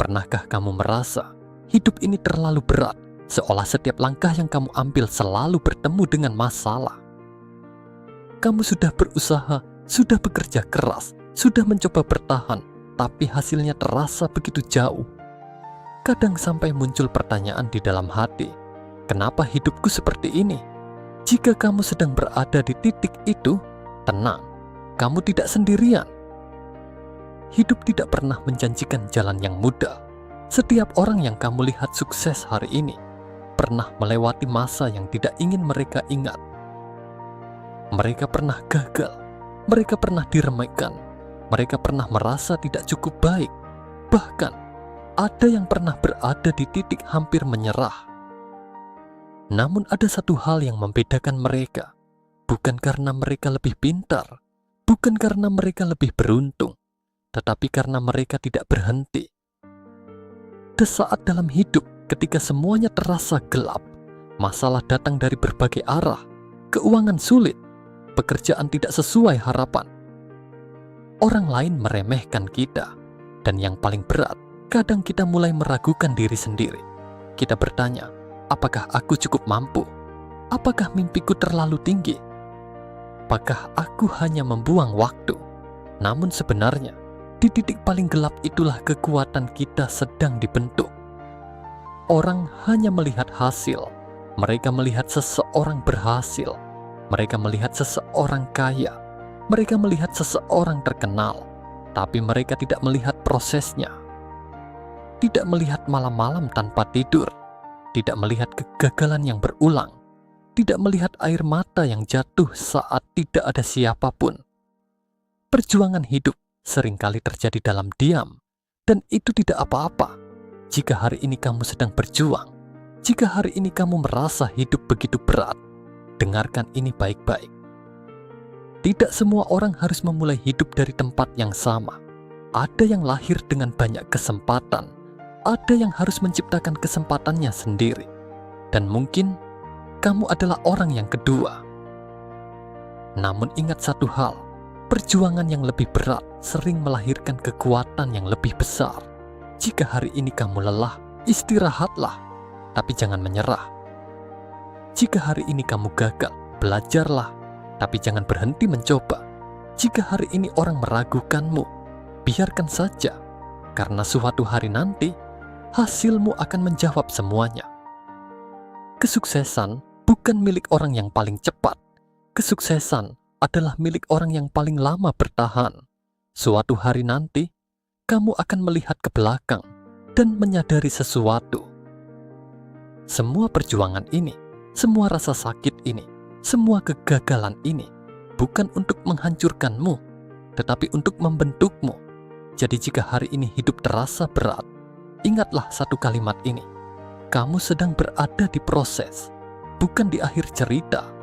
Pernahkah kamu merasa hidup ini terlalu berat, seolah setiap langkah yang kamu ambil selalu bertemu dengan masalah? Kamu sudah berusaha, sudah bekerja keras, sudah mencoba bertahan, tapi hasilnya terasa begitu jauh. Kadang sampai muncul pertanyaan di dalam hati, kenapa hidupku seperti ini? Jika kamu sedang berada di titik itu, tenang, kamu tidak sendirian. Hidup tidak pernah menjanjikan jalan yang mudah. Setiap orang yang kamu lihat sukses hari ini pernah melewati masa yang tidak ingin mereka ingat. Mereka pernah gagal, mereka pernah diremehkan, mereka pernah merasa tidak cukup baik. Bahkan, ada yang pernah berada di titik hampir menyerah. Namun ada satu hal yang membedakan mereka, bukan karena mereka lebih pintar, bukan karena mereka lebih beruntung, tetapi karena mereka tidak berhenti. Di saat dalam hidup ketika semuanya terasa gelap, masalah datang dari berbagai arah, keuangan sulit, pekerjaan tidak sesuai harapan. Orang lain meremehkan kita, dan yang paling berat, kadang kita mulai meragukan diri sendiri. Kita bertanya, apakah aku cukup mampu? Apakah mimpiku terlalu tinggi? Apakah aku hanya membuang waktu? Namun sebenarnya, di titik paling gelap itulah kekuatan kita sedang dibentuk. Orang hanya melihat hasil, mereka melihat seseorang berhasil, mereka melihat seseorang kaya, mereka melihat seseorang terkenal, tapi mereka tidak melihat prosesnya. Tidak melihat malam-malam tanpa tidur, tidak melihat kegagalan yang berulang, tidak melihat air mata yang jatuh saat tidak ada siapapun. Perjuangan hidup seringkali terjadi dalam diam, dan itu tidak apa-apa. Jika hari ini kamu sedang berjuang, jika hari ini kamu merasa hidup begitu berat, dengarkan ini baik-baik. Tidak semua orang harus memulai hidup dari tempat yang sama. Ada yang lahir dengan banyak kesempatan, ada yang harus menciptakan kesempatannya sendiri, dan mungkin kamu adalah orang yang kedua. Namun ingat satu hal, perjuangan yang lebih berat sering melahirkan kekuatan yang lebih besar. Jika hari ini kamu lelah, istirahatlah, tapi jangan menyerah. Jika hari ini kamu gagal, belajarlah, tapi jangan berhenti mencoba. Jika hari ini orang meragukanmu, biarkan saja, karena suatu hari nanti, hasilmu akan menjawab semuanya. Kesuksesan bukan milik orang yang paling cepat. Kesuksesan adalah milik orang yang paling lama bertahan. Suatu hari nanti, kamu akan melihat ke belakang dan menyadari sesuatu. Semua perjuangan ini, semua rasa sakit ini, semua kegagalan ini, bukan untuk menghancurkanmu, tetapi untuk membentukmu. Jadi jika hari ini hidup terasa berat, ingatlah satu kalimat ini. Kamu sedang berada di proses, bukan di akhir cerita.